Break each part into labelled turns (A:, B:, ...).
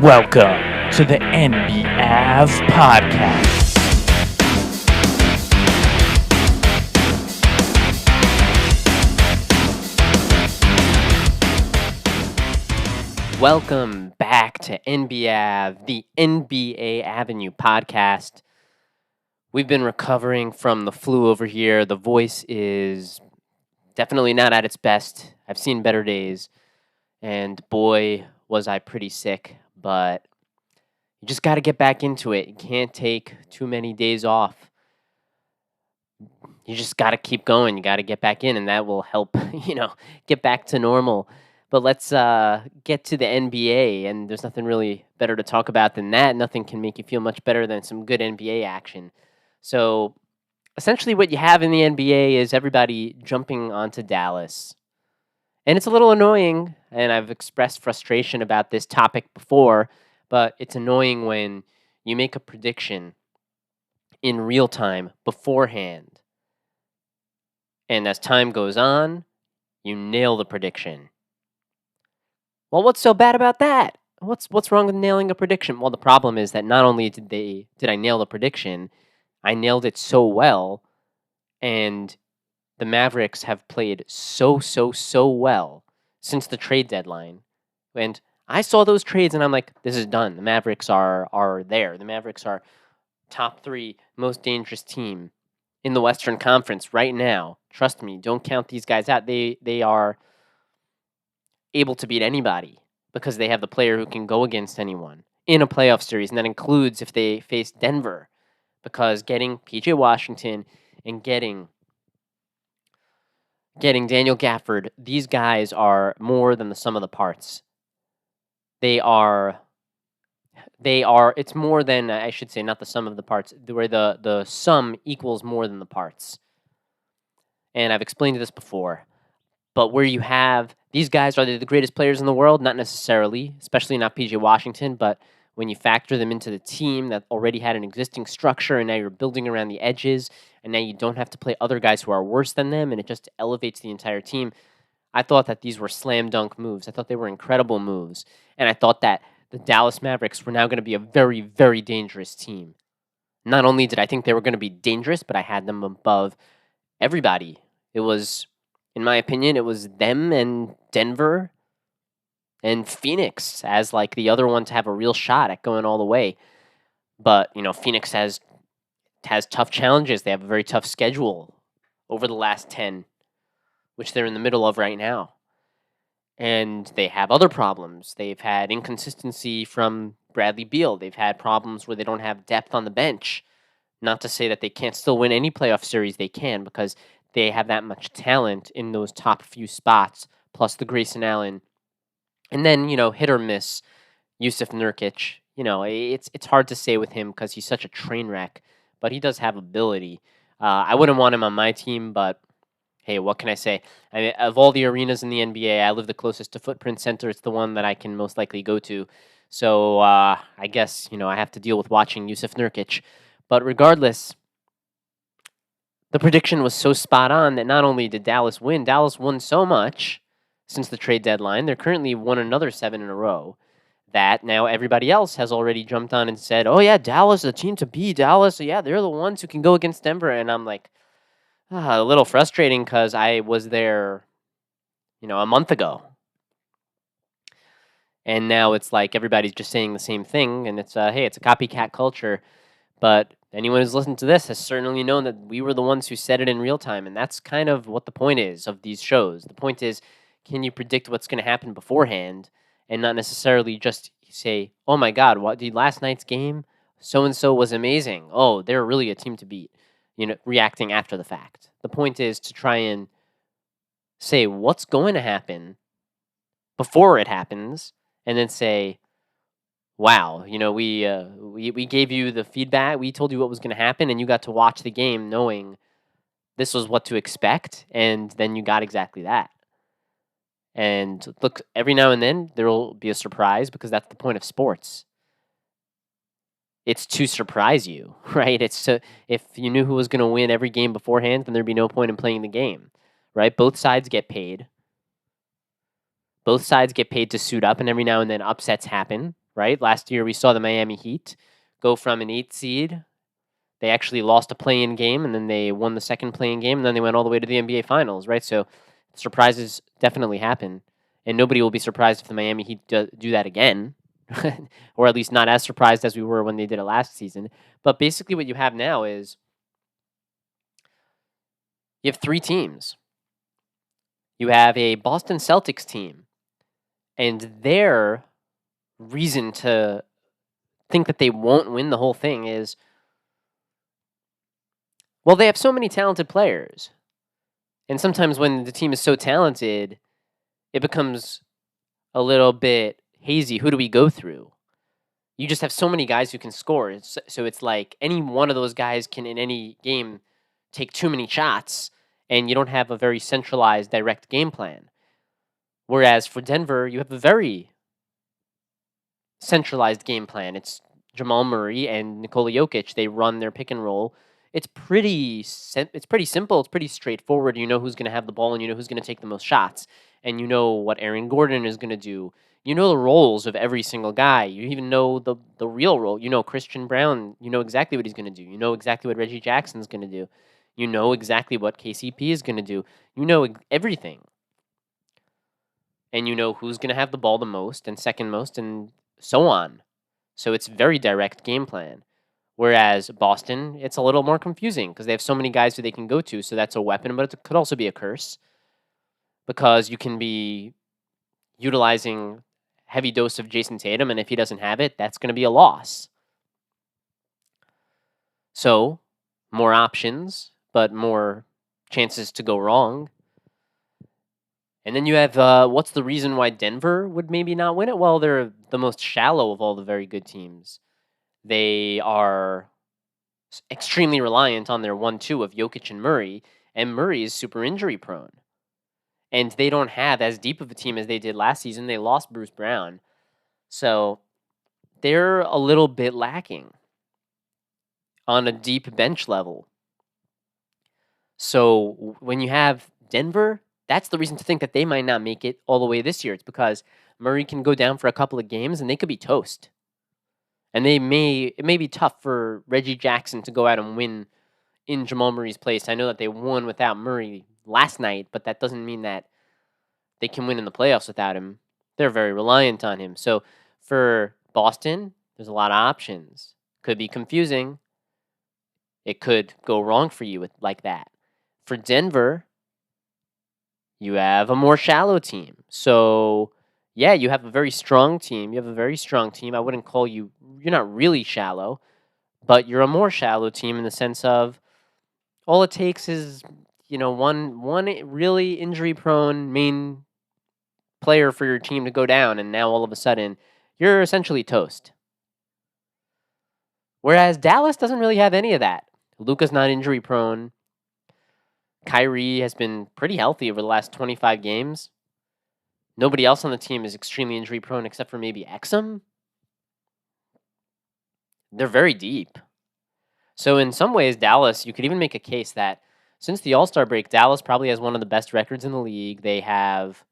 A: Welcome to the NBAV podcast.
B: Welcome back to NBAV, the NBA Avenue podcast. We've been recovering from the flu over here. The voice is definitely not at its best. I've seen better days, and boy, was I pretty sick, but you just got to get back into it. You can't take too many days off. You just got to keep going. You got to get back in, and that will help, get back to normal. But let's get to the NBA, and there's nothing really better to talk about than that. Nothing can make you feel much better than some good NBA action. So essentially what you have in the NBA is everybody jumping onto Dallas. And it's a little annoying, and I've expressed frustration about this topic before, but it's annoying when you make a prediction in real time beforehand. And as time goes on, you nail the prediction. Well, what's so bad about that? What's wrong with nailing a prediction? Well, the problem is that not only did I nail the prediction, I nailed it so well, and the Mavericks have played so well since the trade deadline. And I saw those trades and I'm like, this is done. The Mavericks are there. The Mavericks are top 3 most dangerous team in the Western Conference right now. Trust me, don't count these guys out. They are able to beat anybody because they have the player who can go against anyone in a playoff series, and that includes if they face Denver, because getting PJ Washington and getting Daniel Gafford, these guys are more than the sum of the parts. It's more than, I should say, not the sum of the parts, where the sum equals more than the parts. And I've explained this before. But where you have these guys, are they the greatest players in the world? Not necessarily, especially not PJ Washington. But when you factor them into the team that already had an existing structure and now you're building around the edges and now you don't have to play other guys who are worse than them and it just elevates the entire team, I thought that these were slam dunk moves. I thought they were incredible moves. And I thought that the Dallas Mavericks were now going to be a very, very dangerous team. Not only did I think they were going to be dangerous, but I had them above everybody. It was, in my opinion, it was them and Denver and Phoenix as like the other one to have a real shot at going all the way. But, Phoenix has tough challenges. They have a very tough schedule over the last 10, which they're in the middle of right now. And they have other problems. They've had inconsistency from Bradley Beal. They've had problems where they don't have depth on the bench. Not to say that they can't still win any playoff series. They can, because they have that much talent in those top few spots, plus the Grayson Allen. And then, hit or miss, Yusuf Nurkic. It's hard to say with him because he's such a train wreck, but he does have ability. I wouldn't want him on my team, but hey, what can I say? I mean, of all the arenas in the NBA, I live the closest to Footprint Center. It's the one that I can most likely go to. So I guess, I have to deal with watching Yusuf Nurkic. But regardless, the prediction was so spot on that not only did Dallas won so much since the trade deadline. They're currently won another 7 in a row. That now everybody else has already jumped on and said, oh, yeah, Dallas, the team to beat. Dallas, so yeah, they're the ones who can go against Denver. And I'm like, a little frustrating because I was there, a month ago. And now it's like everybody's just saying the same thing. And it's, hey, it's a copycat culture. But anyone who's listened to this has certainly known that we were the ones who said it in real time. And that's kind of what the point is of these shows. The point is, can you predict what's going to happen beforehand and not necessarily just say, oh, my God, what did last night's game? So-and-so was amazing. Oh, they're really a team to beat, reacting after the fact. The point is to try and say what's going to happen before it happens and then say, wow, we gave you the feedback. We told you what was going to happen, and you got to watch the game knowing this was what to expect, and then you got exactly that. And look, every now and then there will be a surprise because that's the point of sports. It's to surprise you, right? If you knew who was going to win every game beforehand, then there'd be no point in playing the game, right? Both sides get paid. Both sides get paid to suit up, and every now and then upsets happen. right? Last year we saw the Miami Heat go from an 8 seed. They actually lost a play-in game, and then they won the second play-in game, and then they went all the way to the NBA Finals, right? So surprises definitely happen, and nobody will be surprised if the Miami Heat do that again, or at least not as surprised as we were when they did it last season. But basically what you have now is you have 3 teams. You have a Boston Celtics team, and their reason to think that they won't win the whole thing is, well, they have so many talented players. And sometimes when the team is so talented, it becomes a little bit hazy. Who do we go through? You just have so many guys who can score. So it's like any one of those guys can, in any game, take too many shots, and you don't have a very centralized, direct game plan. Whereas for Denver, you have a very centralized game plan. It's Jamal Murray and Nikola Jokic. They run their pick and roll. It's pretty simple. It's pretty straightforward. You know who's going to have the ball, and you know who's going to take the most shots, and you know what Aaron Gordon is going to do. You know the roles of every single guy. You even know the real role. You know Christian Brown. You know exactly what he's going to do. You know exactly what Reggie Jackson's going to do. You know exactly what KCP is going to do. You know everything. And you know who's going to have the ball the most and second most and so on. So it's very direct game plan. Whereas Boston, it's a little more confusing because they have so many guys who they can go to. So that's a weapon, but it could also be a curse because you can be utilizing heavy dose of Jason Tatum, and if he doesn't have it, that's going to be a loss. So more options, but more chances to go wrong. And then you have what's the reason why Denver would maybe not win it? Well, they're the most shallow of all the very good teams. They are extremely reliant on their 1-2 of Jokic and Murray, and Murray is super injury prone. And they don't have as deep of a team as they did last season. They lost Bruce Brown. So they're a little bit lacking on a deep bench level. So when you have Denver, that's the reason to think that they might not make it all the way this year. It's because Murray can go down for a couple of games and they could be toast. And it may be tough for Reggie Jackson to go out and win in Jamal Murray's place. I know that they won without Murray last night, but that doesn't mean that they can win in the playoffs without him. They're very reliant on him. So for Boston, there's a lot of options. Could be confusing. It could go wrong for you like that. For Denver, you have a more shallow team. So, yeah, you have a very strong team. I wouldn't call you're not really shallow, but you're a more shallow team in the sense of all it takes is, one really injury-prone main player for your team to go down, and now all of a sudden you're essentially toast. Whereas Dallas doesn't really have any of that. Luka's not injury-prone. Kyrie has been pretty healthy over the last 25 games. Nobody else on the team is extremely injury-prone except for maybe Exum. They're very deep. So in some ways, Dallas, you could even make a case that since the All-Star break, Dallas probably has one of the best records in the league. They have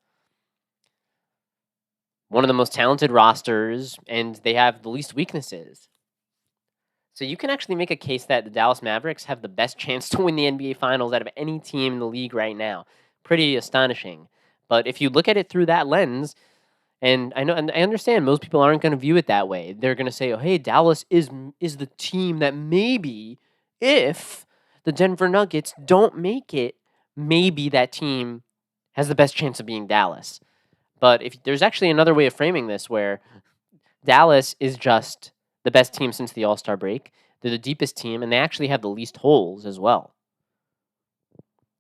B: one of the most talented rosters, and they have the least weaknesses. So you can actually make a case that the Dallas Mavericks have the best chance to win the NBA Finals out of any team in the league right now. Pretty astonishing. But if you look at it through that lens, and I know, and I understand most people aren't going to view it that way. They're going to say, "Oh, hey, Dallas is the team that maybe if the Denver Nuggets don't make it, maybe that team has the best chance of being Dallas." But if there's actually another way of framing this, where Dallas is just the best team since the All-Star break. They're the deepest team, and they actually have the least holes as well.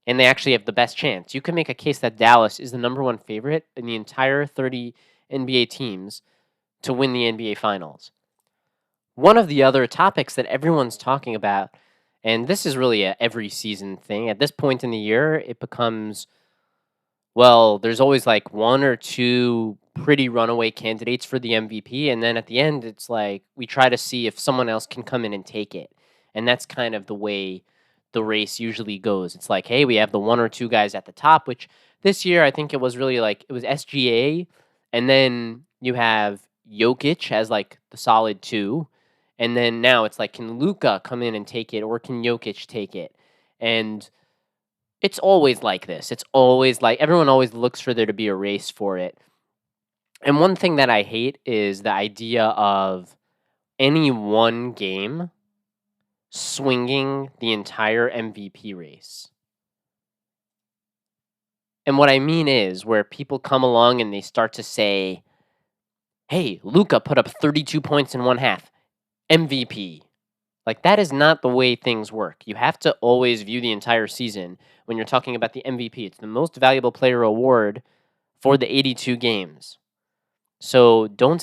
B: And they actually have the best chance. You can make a case that Dallas is the number one favorite in the entire 30 NBA teams to win the NBA Finals. One of the other topics that everyone's talking about, and this is really a every season thing, at this point in the year, it becomes, well, there's always like one or two pretty runaway candidates for the MVP, and then at the end, it's like we try to see if someone else can come in and take it. And that's kind of the way the race usually goes. It's like, hey, we have the one or two guys at the top, which this year I think it was really like it was SGA, and then you have Jokic as like the solid 2, and then now it's like, can Luka come in and take it, or can Jokic take it? And it's always like this. It's always like everyone always looks for there to be a race for it. And one thing that I hate is the idea of any one game swinging the entire MVP race. And what I mean is where people come along and they start to say, hey, Luka put up 32 points in one half, MVP. Like, that is not the way things work. You have to always view the entire season when you're talking about the MVP. It's the most valuable player award for the 82 games. So don't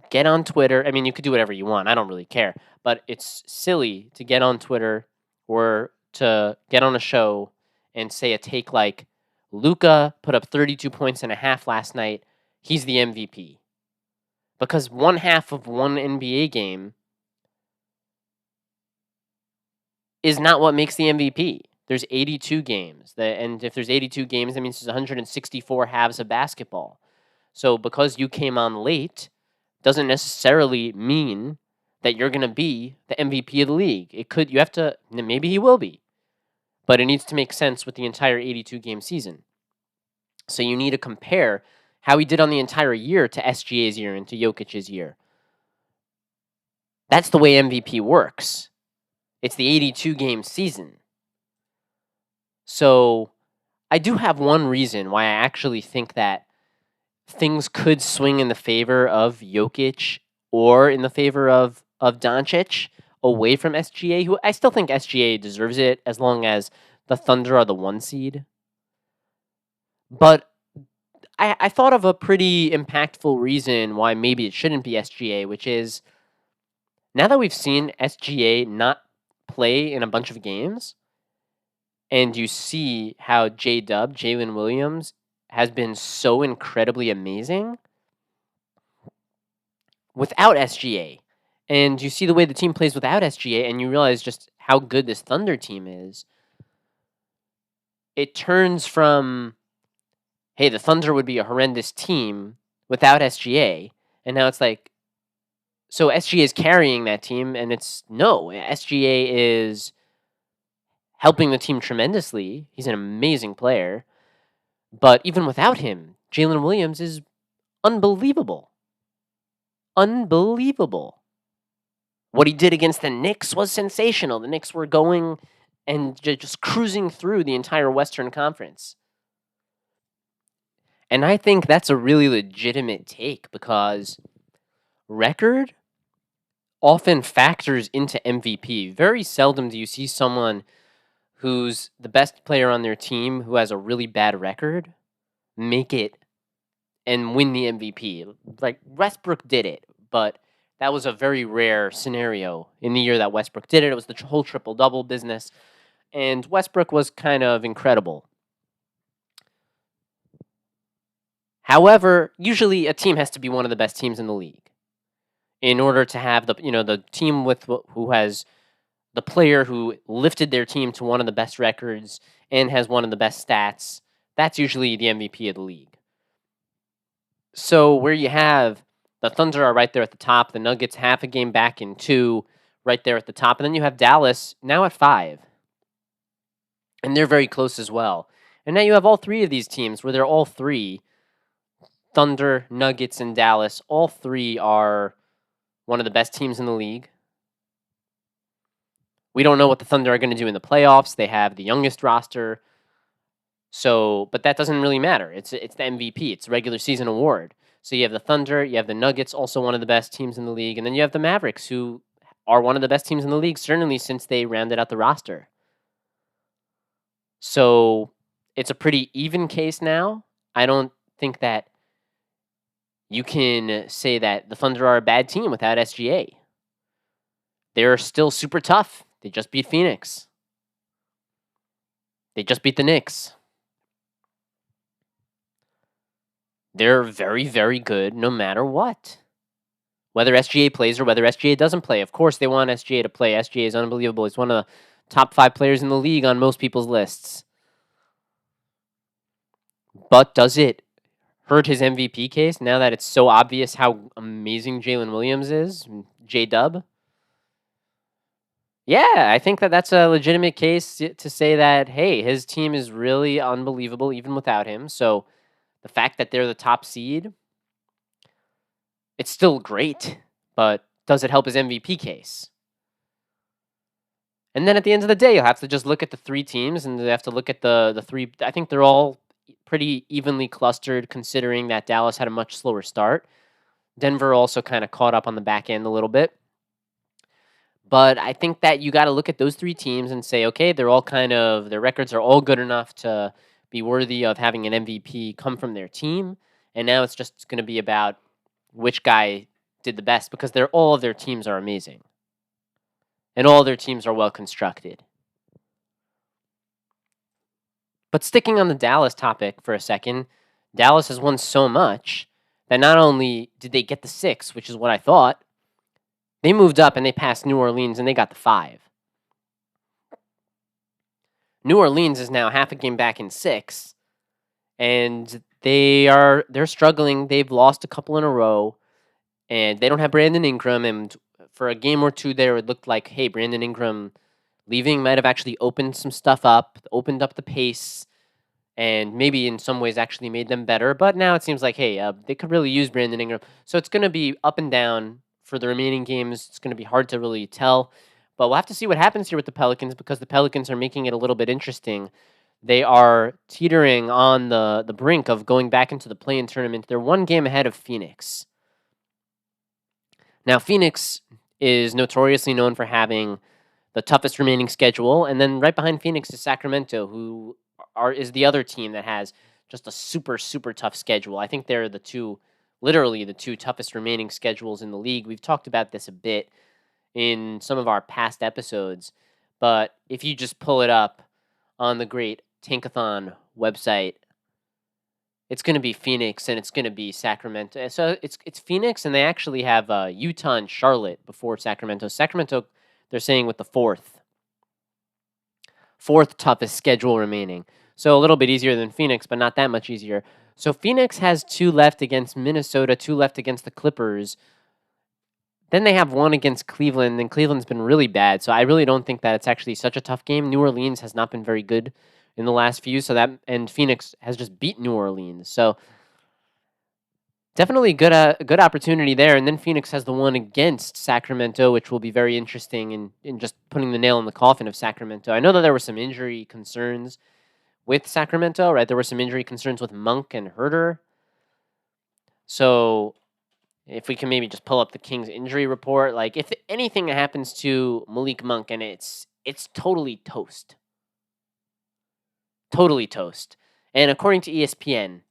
B: get on Twitter. I mean, you could do whatever you want. I don't really care. But it's silly to get on Twitter or to get on a show and say a take like, Luka put up 32 points and a half last night. He's the MVP. Because one half of one NBA game is not what makes the MVP. There's 82 games. And if there's 82 games, that means there's 164 halves of basketball. So because you came on late doesn't necessarily mean that you're going to be the MVP of the league. You have to, maybe he will be, but it needs to make sense with the entire 82 game season. So you need to compare how he did on the entire year to SGA's year and to Jokic's year. That's the way MVP works. It's the 82 game season. So I do have one reason why I actually think that things could swing in the favor of Jokic or in the favor of Doncic away from SGA, who I still think SGA deserves it as long as the Thunder are the 1 seed. But I thought of a pretty impactful reason why maybe it shouldn't be SGA, which is now that we've seen SGA not play in a bunch of games, and you see how J-Dub, Jalen Williams, has been so incredibly amazing without SGA. And you see the way the team plays without SGA, and you realize just how good this Thunder team is. It turns from, hey, the Thunder would be a horrendous team without SGA, and now it's like, so SGA is carrying that team, and it's, no, SGA is helping the team tremendously. He's an amazing player. But even without him, Jalen Williams is unbelievable. Unbelievable. What he did against the Knicks was sensational. The Knicks were going and just cruising through the entire Western Conference. And I think that's a really legitimate take because record often factors into MVP. Very seldom do you see someone who's the best player on their team who has a really bad record make it and win the MVP. Like Westbrook did it, but that was a very rare scenario in the year that Westbrook did it. It was the whole triple-double business, and Westbrook was kind of incredible. However, usually a team has to be one of the best teams in the league in order to have the team with who has the player who lifted their team to one of the best records and has one of the best stats. That's usually the MVP of the league. So where you have the Thunder are right there at the top, the Nuggets half a game back in 2, right there at the top, and then you have Dallas now at 5. And they're very close as well. And now you have all 3 of these teams where they're all 3, Thunder, Nuggets, and Dallas, all 3 are one of the best teams in the league. We don't know what the Thunder are going to do in the playoffs. They have the youngest roster. So, but that doesn't really matter. It's the MVP. It's a regular season award. So you have the Thunder, you have the Nuggets, also one of the best teams in the league, and then you have the Mavericks, who are one of the best teams in the league, certainly since they rounded out the roster. So it's a pretty even case now. I don't think that you can say that the Thunder are a bad team without SGA. They're still super tough. They just beat Phoenix. They just beat the Knicks. They're very, very good no matter what. Whether SGA plays or whether SGA doesn't play. Of course, they want SGA to play. SGA is unbelievable. He's one of the top 5 players in the league on most people's lists. But does it hurt his MVP case now that it's so obvious how amazing Jalen Williams is, J-Dub? Yeah, I think that that's a legitimate case to say that, hey, his team is really unbelievable even without him. So the fact that they're the top seed, it's still great, but does it help his MVP case? And then at the end of the day, you'll have to just look at the three teams, and you have to look at the three. I think they're all pretty evenly clustered, considering that Dallas had a much slower start. Denver also kind of caught up on the back end a little bit. But I think that you got to look at those three teams and say, okay, they're all their records are all good enough to be worthy of having an MVP come from their team. And now it's just going to be about which guy did the best, because all of their teams are amazing. And all their teams are well constructed. But sticking on the Dallas topic for a second, Dallas has won so much that not only did they get the 6, which is what I thought, they moved up and they passed New Orleans and they got the 5. New Orleans is now half a game back in 6, and they're struggling. They've lost a couple in a row, and they don't have Brandon Ingram. And for a game or two there, it looked like, hey, Brandon Ingram leaving might have actually opened some stuff up, opened up the pace, and maybe in some ways actually made them better. But now it seems like, hey, they could really use Brandon Ingram. So it's going to be up and down for the remaining games. It's going to be hard to really tell. But we'll have to see what happens here with the Pelicans, because the Pelicans are making it a little bit interesting. They are teetering on the brink of going back into the play-in tournament. They're one game ahead of Phoenix. Now, Phoenix is notoriously known for having the toughest remaining schedule, and then right behind Phoenix is Sacramento, who is the other team that has just a super, super tough schedule. I think they're literally the two toughest remaining schedules in the league. We've talked about this a bit in some of our past episodes, but if you just pull it up on the great Tankathon website, it's going to be Phoenix and it's going to be Sacramento. So it's Phoenix, and they actually have Utah and Charlotte before Sacramento. Sacramento, they're saying, with the fourth toughest schedule remaining. So a little bit easier than Phoenix, but not that much easier. So Phoenix has 2 left against Minnesota, 2 left against the Clippers. Then they have 1 against Cleveland, and Cleveland's been really bad. So I really don't think that it's actually such a tough game. New Orleans has not been very good in the last few, and Phoenix has just beat New Orleans. So definitely good opportunity there. And then Phoenix has the one against Sacramento, which will be very interesting in just putting the nail in the coffin of Sacramento. I know that there were some injury concerns with Sacramento, right? There were some injury concerns with Monk and Herter. So if we can maybe just pull up the Kings injury report, like if anything happens to Malik Monk, and it's totally toast. Totally toast. And according to ESPN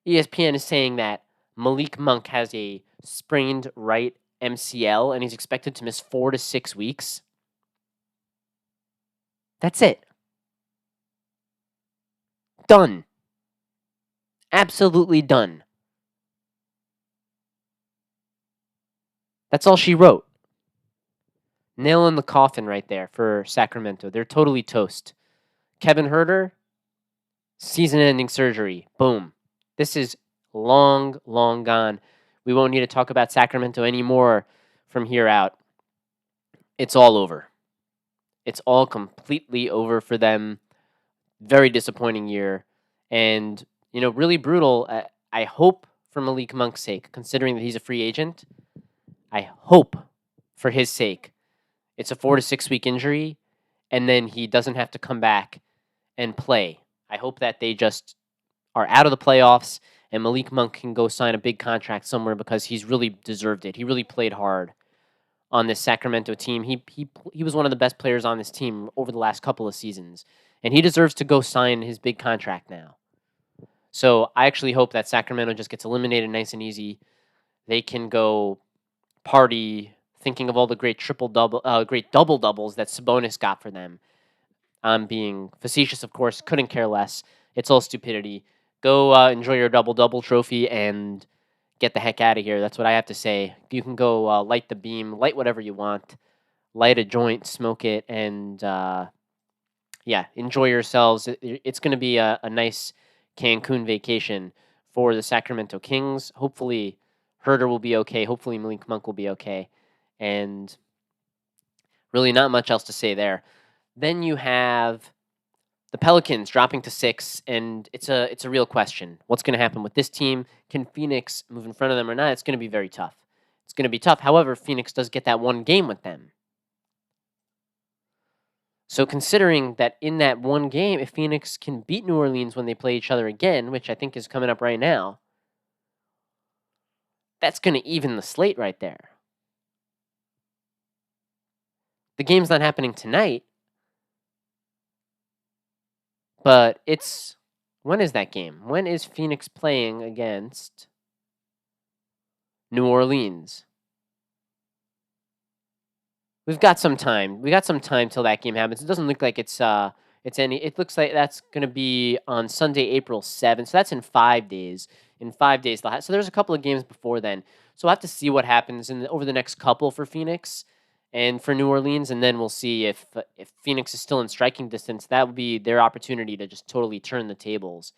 B: is saying that Malik Monk has a sprained right MCL and he's expected to miss 4 to 6 weeks. That's it. Done. Absolutely done. That's all she wrote. Nail in the coffin right there for Sacramento. They're totally toast. Kevin Herter, season-ending surgery. Boom. This is long, long gone. We won't need to talk about Sacramento anymore from here out. It's all over. It's all completely over for them. Very disappointing year. And, really brutal. I hope for Malik Monk's sake, considering that he's a free agent, I hope for his sake it's a 4 to 6 week injury, and then he doesn't have to come back and play. I hope that they just are out of the playoffs and Malik Monk can go sign a big contract somewhere, because he's really deserved it. He really played hard on this Sacramento team. He was one of the best players on this team over the last couple of seasons, and he deserves to go sign his big contract now. So I actually hope that Sacramento just gets eliminated nice and easy. They can go party, thinking of all the great great double doubles that Sabonis got for them. I'm being facetious, of course. Couldn't care less. It's all stupidity. Go enjoy your double trophy and get the heck out of here. That's what I have to say. You can go light the beam, light whatever you want, light a joint, smoke it, and enjoy yourselves. It's going to be a nice Cancun vacation for the Sacramento Kings. Hopefully, Herter will be okay. Hopefully, Malik Monk will be okay. And really not much else to say there. Then you have the Pelicans dropping to 6, and it's a real question. What's going to happen with this team? Can Phoenix move in front of them or not? It's going to be very tough. It's going to be tough. However, Phoenix does get that one game with them. So considering that in that one game, if Phoenix can beat New Orleans when they play each other again, which I think is coming up right now, that's going to even the slate right there. The game's not happening tonight, but it's... When is that game? When is Phoenix playing against New Orleans? We've got some time. We got some time till that game happens. It doesn't look like it's any. It looks like that's going to be on Sunday, April 7th. So that's in 5 days. In 5 days, so there's a couple of games before then. So we'll have to see what happens over the next couple for Phoenix and for New Orleans, and then we'll see if Phoenix is still in striking distance. That will be their opportunity to just totally turn the tables.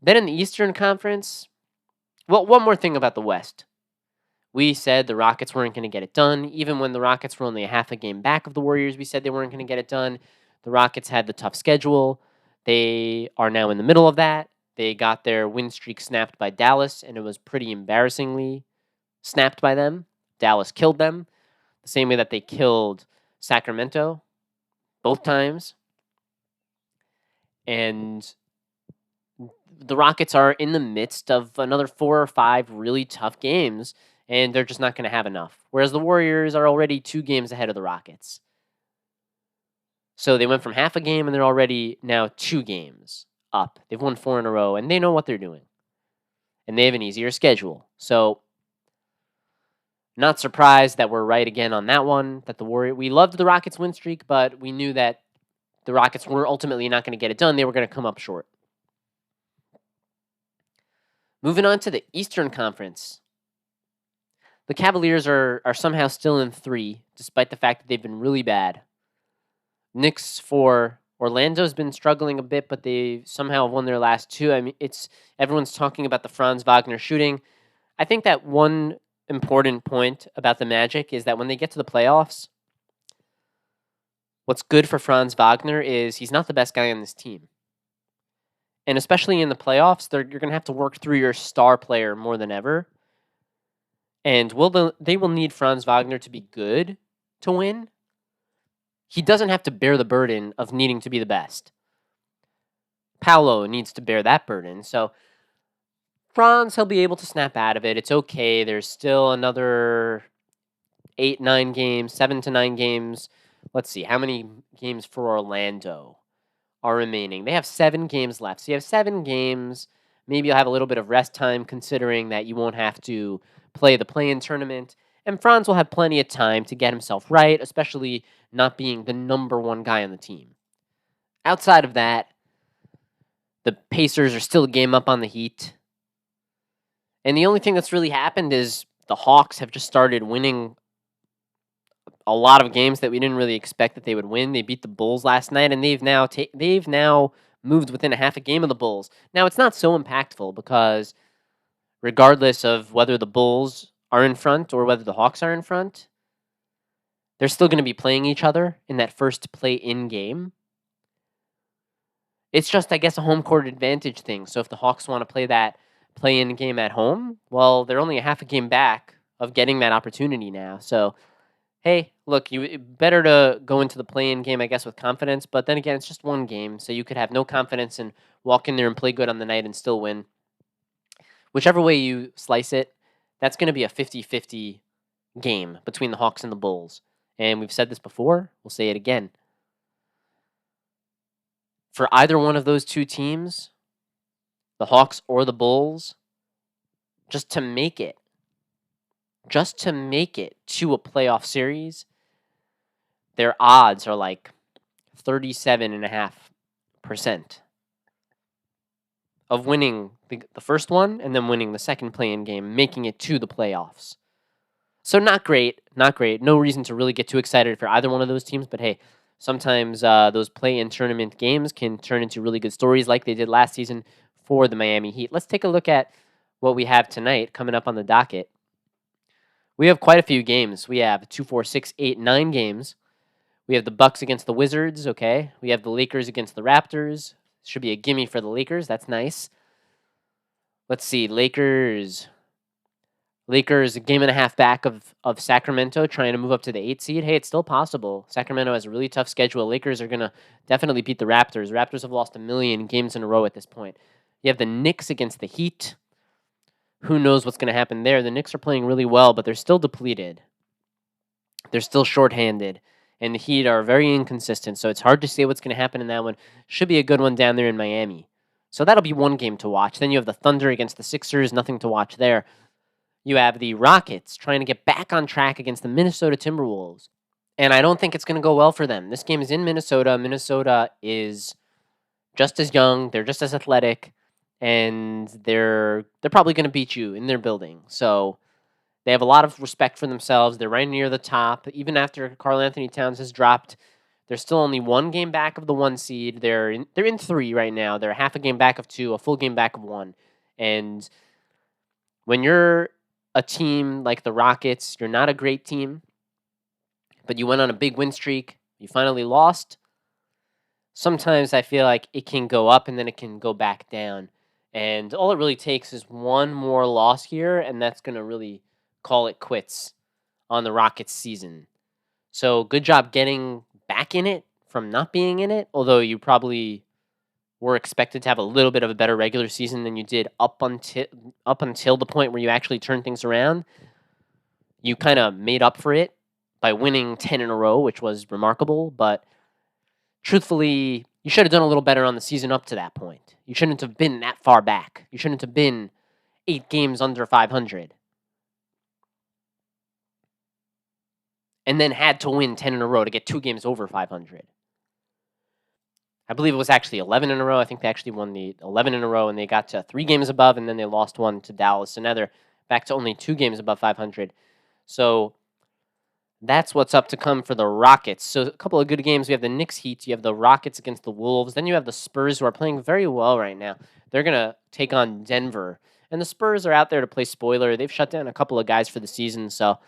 B: Then in the Eastern Conference, well, one more thing about the West. We said the Rockets weren't going to get it done. Even when the Rockets were only a half a game back of the Warriors, we said they weren't going to get it done. The Rockets had the tough schedule. They are now in the middle of that. They got their win streak snapped by Dallas, and it was pretty embarrassingly snapped by them. Dallas killed them, the same way that they killed Sacramento both times. And the Rockets are in the midst of another 4 or 5 really tough games, and they're just not going to have enough. Whereas the Warriors are already 2 games ahead of the Rockets. So they went from half a game, and they're already now 2 games up. They've won 4 in a row, and they know what they're doing. And they have an easier schedule. So not surprised that we're right again on that one. That we loved the Rockets win streak, but we knew that the Rockets were ultimately not going to get it done. They were going to come up short. Moving on to the Eastern Conference. The Cavaliers are somehow still in 3, despite the fact that they've been really bad. Knicks for Orlando's been struggling a bit, but they somehow have won their last 2. I mean, everyone's talking about the Franz Wagner shooting. I think that one important point about the Magic is that when they get to the playoffs, what's good for Franz Wagner is he's not the best guy on this team. And especially in the playoffs, you're going to have to work through your star player more than ever. And they will need Franz Wagner to be good to win. He doesn't have to bear the burden of needing to be the best. Paolo needs to bear that burden. So Franz, he'll be able to snap out of it. It's okay. There's still another 8, 9 games, 7 to 9 games. Let's see, how many games for Orlando are remaining? They have 7 games left. So you have 7 games. Maybe you'll have a little bit of rest time considering that you won't have to play the play-in tournament. And Franz will have plenty of time to get himself right, especially not being the number 1 guy on the team. Outside of that, the Pacers are still a game up on the Heat. And the only thing that's really happened is the Hawks have just started winning a lot of games that we didn't really expect that they would win. They beat the Bulls last night, and they've now moved within a half a game of the Bulls. Now, it's not so impactful because regardless of whether the Bulls are in front or whether the Hawks are in front, they're still going to be playing each other in that first play-in game. It's just, I guess, a home court advantage thing. So if the Hawks want to play that play-in game at home, well, they're only a half a game back of getting that opportunity now. So, hey, look, you better to go into the play-in game, I guess, with confidence. But then again, it's just 1 game, so you could have no confidence and walk in there and play good on the night and still win. Whichever way you slice it, that's going to be a 50-50 game between the Hawks and the Bulls. And we've said this before. We'll say it again. For either one of those 2 teams, the Hawks or the Bulls, just to make it to a playoff series, their odds are like 37.5% of winning the first one and then winning the second play-in game, making it to the playoffs. So not great. No reason to really get too excited for either one of those teams, but hey, Sometimes those play-in tournament games can turn into really good stories like they did last season for the Miami Heat. Let's take a look at what we have tonight coming up on the docket. We have quite a few games. We have 2, 4, 6, 8, 9 games. We have the Bucks against the Wizards, okay? We have the Lakers against the Raptors. Should be a gimme for the Lakers. That's nice. Let's see. Lakers, a game and a half back of Sacramento, trying to move up to the 8 seed. Hey, it's still possible. Sacramento has a really tough schedule. Lakers are going to definitely beat the Raptors. Raptors have lost 1,000,000 games in a row at this point. You have the Knicks against the Heat. Who knows what's going to happen there? The Knicks are playing really well, but they're still depleted. They're still shorthanded. And the Heat are very inconsistent, so it's hard to say what's going to happen in that one. Should be a good one down there in Miami. So that'll be one game to watch. Then you have the Thunder against the Sixers. Nothing to watch there. You have the Rockets trying to get back on track against the Minnesota Timberwolves. And I don't think it's going to go well for them. This game is in Minnesota. Minnesota is just as young. They're just as athletic. And they're probably going to beat you in their building. So they have a lot of respect for themselves. They're right near the top. Even after Karl Anthony Towns has dropped, they're still only one game back of the 1 seed. They're in 3 right now. They're half a game back of 2, a full game back of 1. And when you're a team like the Rockets, you're not a great team, but you went on a big win streak. You finally lost. Sometimes I feel like it can go up and then it can go back down. And all it really takes is one more loss here, and that's going to really call it quits on the Rockets season. So good job getting back in it from not being in it, although you probably were expected to have a little bit of a better regular season than you did up until the point where you actually turned things around. You kind of made up for it by winning 10 in a row, which was remarkable, but truthfully, you should have done a little better on the season up to that point. You shouldn't have been that far back. You shouldn't have been 8 games under 500. And then had to win 10 in a row to get 2 games over 500. I believe it was actually 11 in a row. I think they actually won the 11 in a row, and they got to 3 games above, and then they lost 1 to Dallas. So now they're back to only 2 games above 500. So that's what's up to come for the Rockets. So a couple of good games. We have the Knicks Heat. You have the Rockets against the Wolves. Then you have the Spurs, who are playing very well right now. They're going to take on Denver. And the Spurs are out there to play spoiler. They've shut down a couple of guys for the season. So,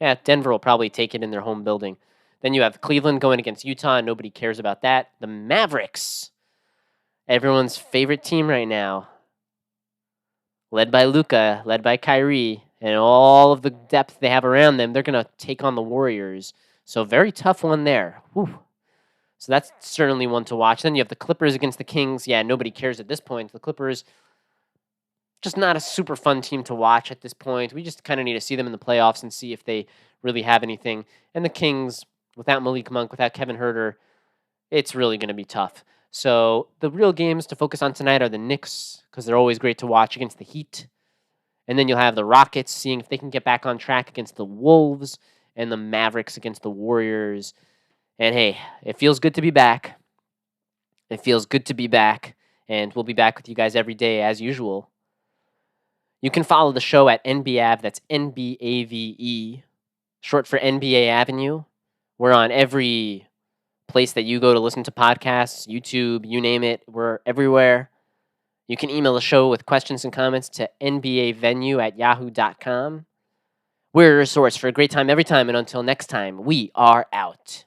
B: yeah, Denver will probably take it in their home building. Then you have Cleveland going against Utah. Nobody cares about that. The Mavericks, everyone's favorite team right now, led by Luka, led by Kyrie, and all of the depth they have around them. They're going to take on the Warriors. So very tough one there. Whew. So that's certainly one to watch. Then you have the Clippers against the Kings. Yeah, nobody cares at this point. The Clippers, just not a super fun team to watch at this point. We just kind of need to see them in the playoffs and see if they really have anything. And the Kings, without Malik Monk, without Kevin Huerter, it's really going to be tough. So the real games to focus on tonight are the Knicks, because they're always great to watch, against the Heat. And then you'll have the Rockets, seeing if they can get back on track against the Wolves, and the Mavericks against the Warriors. And hey, it feels good to be back. It feels good to be back. And we'll be back with you guys every day as usual. You can follow the show at NBAV, that's NBAVE, short for NBA Avenue. We're on every place that you go to listen to podcasts, YouTube, you name it. We're everywhere. You can email the show with questions and comments to nbavenue@yahoo.com. We're your source for a great time every time, and until next time, we are out.